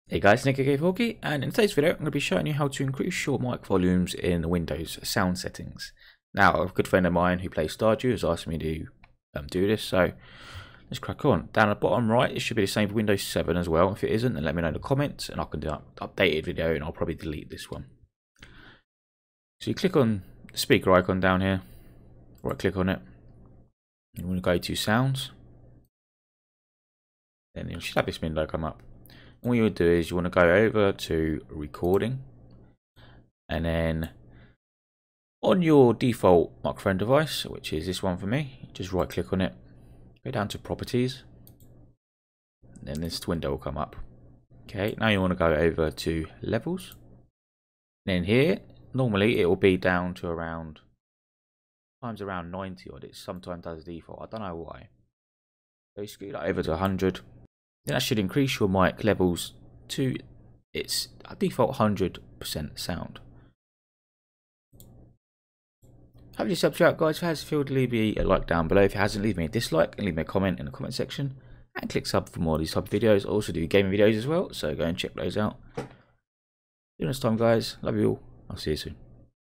Hey guys, Nick aka Falky, and in today's video I'm going to be showing you how to increase your mic volumes in the Windows sound settings. Now, a good friend of mine who plays Stardew has asked me to do this, so let's crack on. Down at the bottom right, it should be the same for Windows 7 as well. If it isn't, then let me know in the comments and I can do an updated video and I'll probably delete this one. So you click on the speaker icon down here, right click on it, you want to go to Sounds, then you should have this window come up. All you would do is you want to go over to recording, and then on your default microphone device, which is this one for me, just right click on it, go down to properties, and then this window will come up. Okay, now you want to go over to levels, and then here normally it will be down to around 90 odd. It sometimes does default, I don't know why. So you scoot that over to 100. Then that should increase your mic levels to its default 100% sound. Hope this helps you out, guys. If it has, feel to leave me a like down below. If it hasn't, leave me a dislike and leave me a comment in the comment section. And click sub for more of these type of videos. I also do gaming videos as well, so go and check those out. See you next time, guys. Love you all. I'll see you soon.